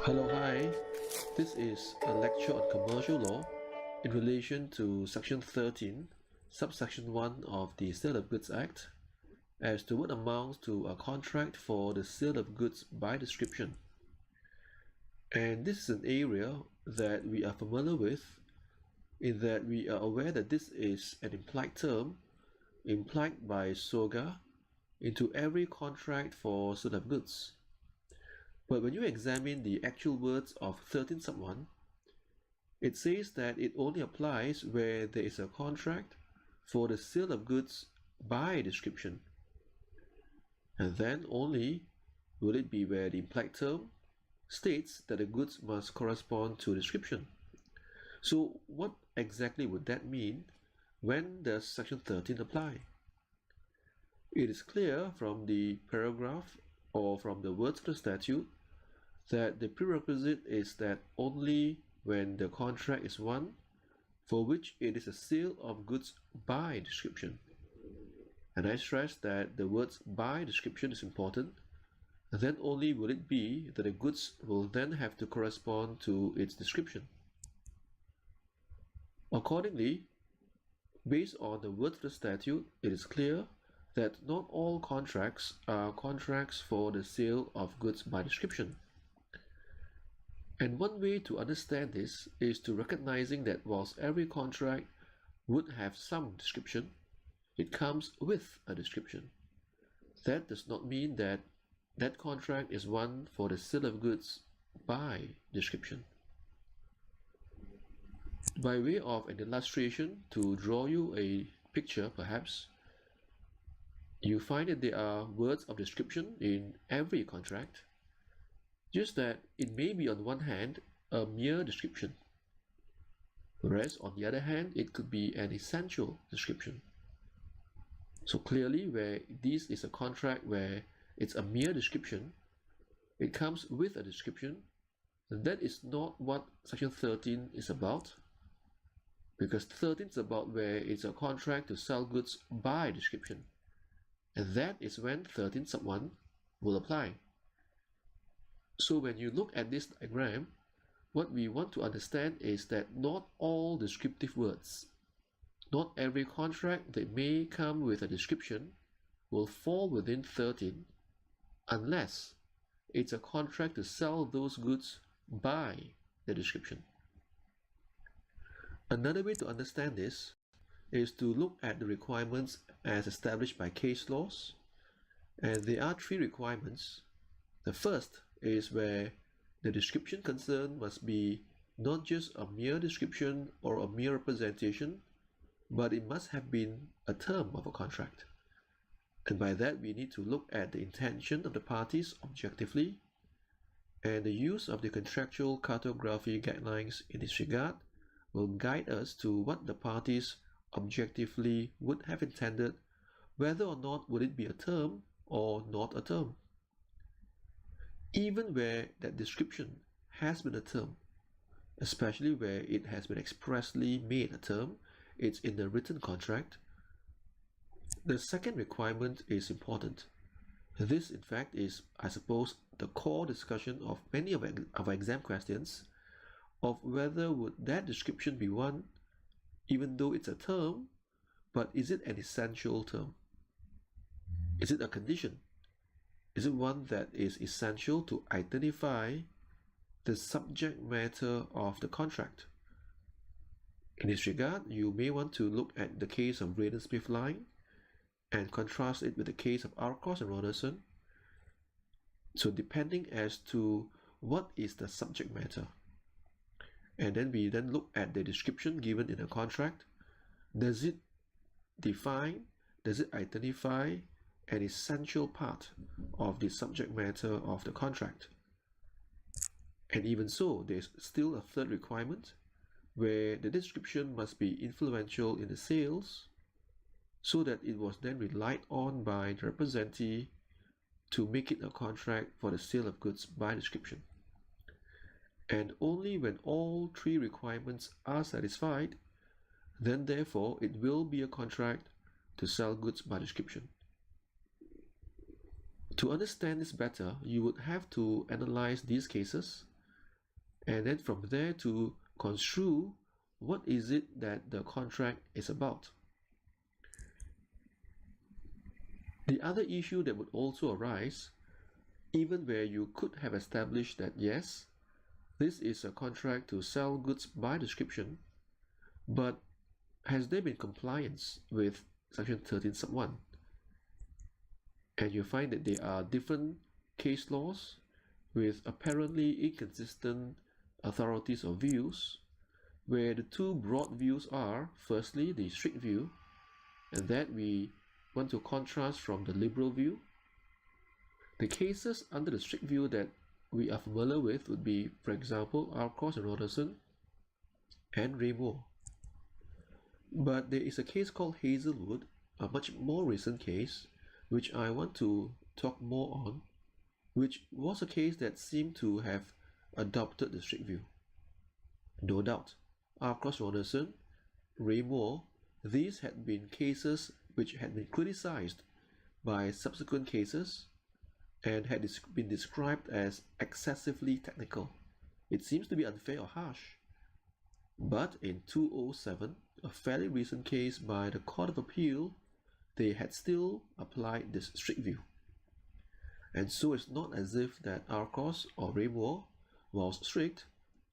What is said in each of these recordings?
Hello, hi. This is a lecture on commercial law in relation to Section 13, Subsection 1 of the Sale of Goods Act, as to what amounts to a contract for the sale of goods by description. And this is an area that we are familiar with, in that we are aware that this is an implied term, implied by SOGA, into every contract for sale of goods. But when you examine the actual words of 13 sub 1, it says that it only applies where there is a contract for the sale of goods by description. And then only will it be where the implied term states that the goods must correspond to description. So what exactly would that mean? When does Section 13 apply? It is clear from the paragraph or from the words of the statute that the prerequisite is that only when the contract is one for which it is a sale of goods by description. And I stress that the words by description is important, and then only will it be that the goods will then have to correspond to its description. Accordingly, based on the words of the statute, it is clear that not all contracts are contracts for the sale of goods by description. And one way to understand this is to recognizing that whilst every contract would have some description, it comes with a description. That does not mean that that contract is one for the sale of goods by description. By way of an illustration, to draw you a picture perhaps, you find that there are words of description in every contract, just that it may be on one hand a mere description, whereas on the other hand it could be an essential description. So clearly, where this is a contract where it's a mere description, it comes with a description, and that is not what Section 13 is about, because 13 is about where it's a contract to sell goods by description, and that is when 13 sub 1 will apply. So when you look at this diagram, what we want to understand is that not all descriptive words, not every contract that may come with a description will fall within 13 unless it's a contract to sell those goods by the description. Another way to understand this is to look at the requirements as established by case laws, and there are three requirements. The first is where the description concerned must be not just a mere description or a mere representation, but it must have been a term of a contract. And by that we need to look at the intention of the parties objectively, and the use of the contractual cartography guidelines in this regard will guide us to what the parties objectively would have intended, whether or not would it be a term or not a term. Even where that description has been a term, especially where it has been expressly made a term, it's in the written contract. The second requirement is important. This, in fact, is, I suppose, the core discussion of many of our exam questions, of whether would that description be one, even though it's a term, but is it an essential term? Is it a condition? Is it one that is essential to identify the subject matter of the contract? In this regard, you may want to look at the case of Braden-Smith line and contrast it with the case of Arcos and Robertson. So depending as to what is the subject matter, and then we look at the description given in a contract. Does it define, does it identify an essential part of the subject matter of the contract? And even so, there's still a third requirement, where the description must be influential in the sales, so that it was then relied on by the representee to make it a contract for the sale of goods by description. And only when all three requirements are satisfied, then therefore it will be a contract to sell goods by description. To understand this better, you would have to analyze these cases and then from there to construe what is it that the contract is about. The other issue that would also arise, even where you could have established that yes, this is a contract to sell goods by description, but has there been compliance with section 13 sub 1? And you find that there are different case laws with apparently inconsistent authorities or views, where the two broad views are, firstly, the strict view, and that we want to contrast from the liberal view. The cases under the strict view that we are familiar with would be, for example, Arcos and Roderson and Raymore. But there is a case called Hazelwood, a much more recent case, which I want to talk more on, which was a case that seemed to have adopted the strict view. No doubt, Arcos Roderson, Raymore, these had been cases which had been criticized by subsequent cases and had been described as excessively technical. It seems to be unfair or harsh. But in 2007, a fairly recent case by the Court of Appeal, they had still applied this strict view. And so it's not as if that Arcos or Raymore, whilst strict,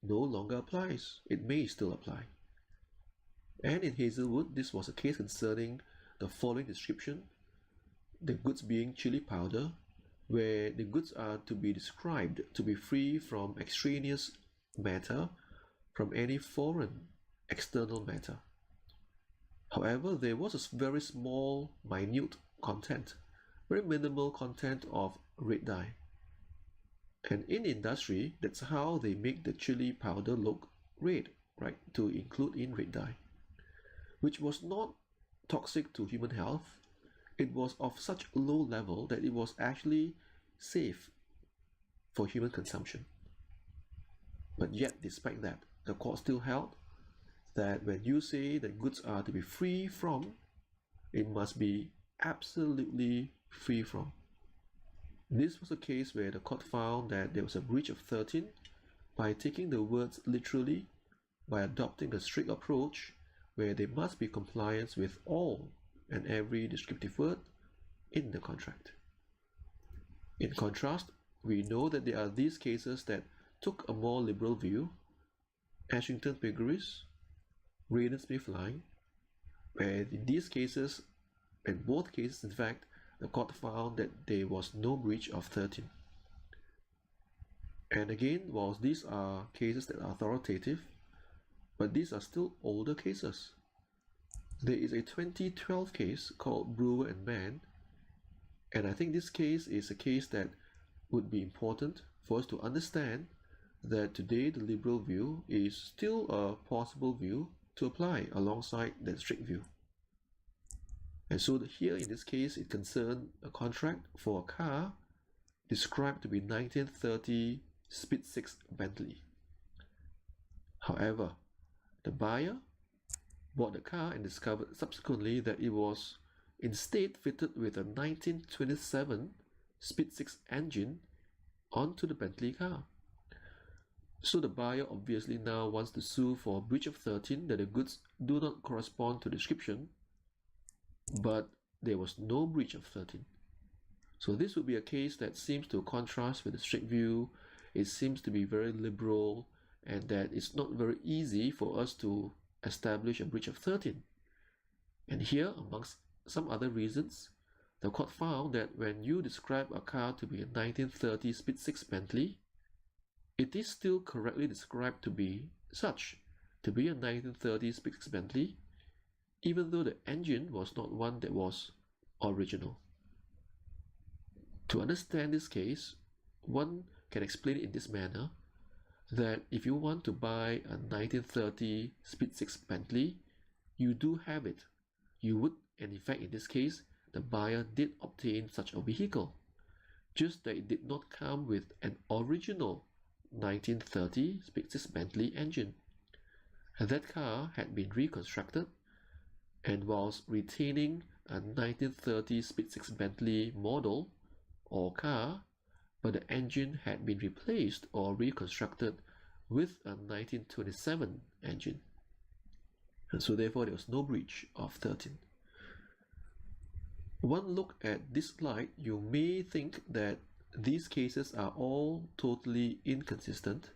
no longer applies. It may still apply. And in Hazelwood, this was a case concerning the following description: the goods being chili powder, where the goods are to be described to be free from extraneous matter, from any foreign external matter. However, there was a very small, minute content, very minimal content of red dye. And in industry, that's how they make the chili powder look red, right, to include in red dye, which was not toxic to human health. It was of such low level that it was actually safe for human consumption. But yet, despite that, the court still held that when you say that goods are to be free from, it must be absolutely free from. This was a case where the court found that there was a breach of 13 by taking the words literally, by adopting a strict approach where there must be compliance with all and every descriptive word in the contract. In contrast, we know that there are these cases that took a more liberal view: Ashington Piggeries, Raiden Smith Line, where in these cases, in both cases in fact, the court found that there was no breach of 13. And again, whilst these are cases that are authoritative, but these are still older cases. There is a 2012 case called Brewer and Mann, and I think this case is a case that would be important for us to understand that today the liberal view is still a possible view to apply alongside the strict view. And so here in this case, it concerned a contract for a car described to be 1930 Speed 6 Bentley. However, the buyer bought the car and discovered subsequently that it was instead fitted with a 1927 Speed 6 engine onto the Bentley car. So the buyer obviously now wants to sue for breach of 13, that the goods do not correspond to the description, but there was no breach of 13. So this would be a case that seems to contrast with the strict view. It seems to be very liberal, and that it's not very easy for us to establish a breach of 13. And here, amongst some other reasons, the court found that when you describe a car to be a 1930 Speed 6 Bentley, it is still correctly described to be such, to be a 1930 Speed 6 Bentley, even though the engine was not one that was original. To understand this case, one can explain it in this manner, that if you want to buy a 1930 Speed 6 Bentley, you do have it. You would, and in fact in this case, the buyer did obtain such a vehicle, just that it did not come with an original 1930 Speed 6 Bentley engine. And that car had been reconstructed, and whilst retaining a 1930 Speed 6 Bentley model, or car, but the engine had been replaced or reconstructed with a 1927 engine. And so therefore there was no breach of 13. One look at this slide, you may think that these cases are all totally inconsistent.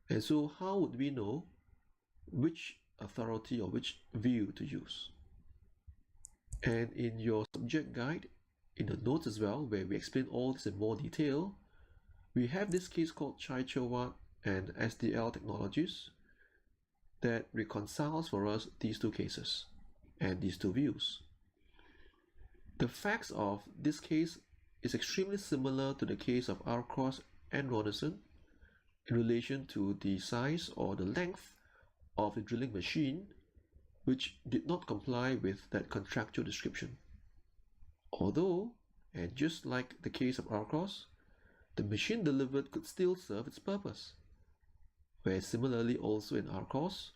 And so how would we know which authority or which view to use? And in your subject guide, in the notes as well, where we explain all this in more detail, we have this case called Chai-Chawat and SDL Technologies that reconciles for us these two cases and these two views. The facts of this case is extremely similar to the case of R-Cross and Ronison in relation to the size or the length of the drilling machine, which did not comply with that contractual description. Although, and just like the case of R-Cross, the machine delivered could still serve its purpose. Where similarly also in R-Cross,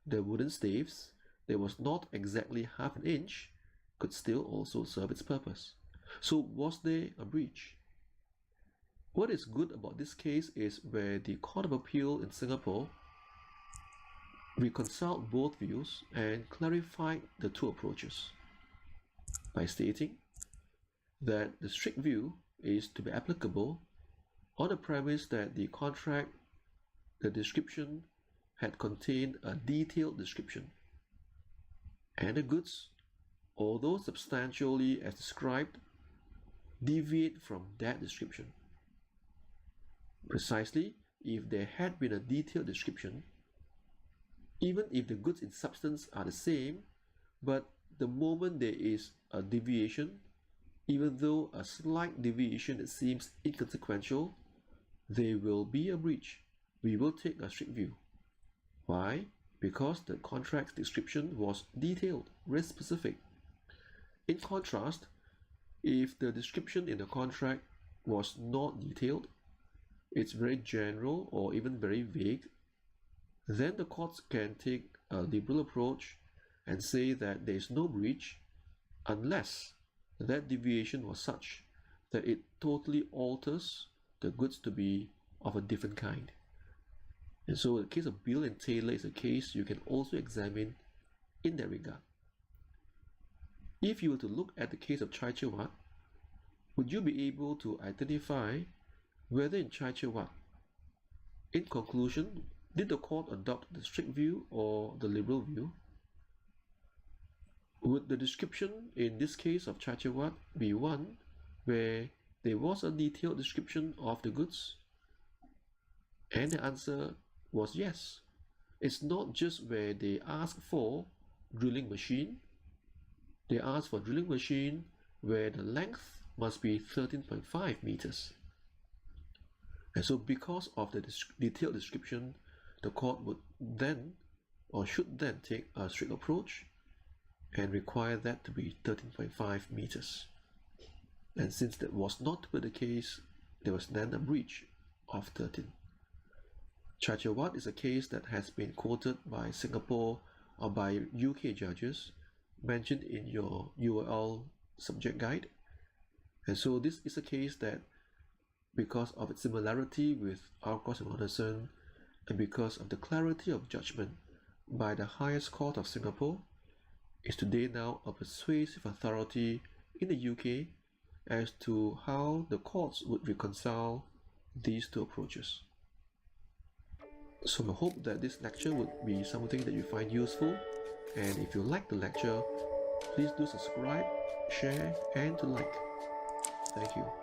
the wooden staves, that was not exactly half an inch, could still also serve its purpose. So was there a breach? What is good about this case is where the Court of Appeal in Singapore reconciled both views and clarified the two approaches by stating that the strict view is to be applicable on the premise that the contract, the description, had contained a detailed description, and the goods, although substantially as described, deviate from that description. Precisely, if there had been a detailed description, even if the goods in substance are the same, but the moment there is a deviation, even though a slight deviation that seems inconsequential, there will be a breach. We will take a strict view. Why? Because the contract's description was detailed, very specific. In contrast, if the description in the contract was not detailed, it's very general or even very vague, then the courts can take a liberal approach and say that there is no breach unless that deviation was such that it totally alters the goods to be of a different kind. And so the case of Bill and Taylor is a case you can also examine in that regard. If you were to look at the case of Chai-Chawat, would you be able to identify whether in Chai-Chawat, in conclusion, did the court adopt the strict view or the liberal view? Would the description in this case of Chai-Chawat be one where there was a detailed description of the goods? And the answer was yes. It's not just where they ask for drilling machine. They ask for drilling machine where the length must be 13.5 meters. And so because of the detailed description, the court would then or should then take a strict approach and require that to be 13.5 meters. And since that was not the case, there was then a breach of 13. Chai-Chawat is a case that has been quoted by Singapore or by UK judges, mentioned in your URL subject guide. And so this is a case that, because of its similarity with R-Cross and Ronison, and because of the clarity of judgment by the highest court of Singapore, is today now a persuasive authority in the UK as to how the courts would reconcile these two approaches. So I hope that this lecture would be something that you find useful, and if you like the lecture, please do subscribe, share, and to like. Thank you.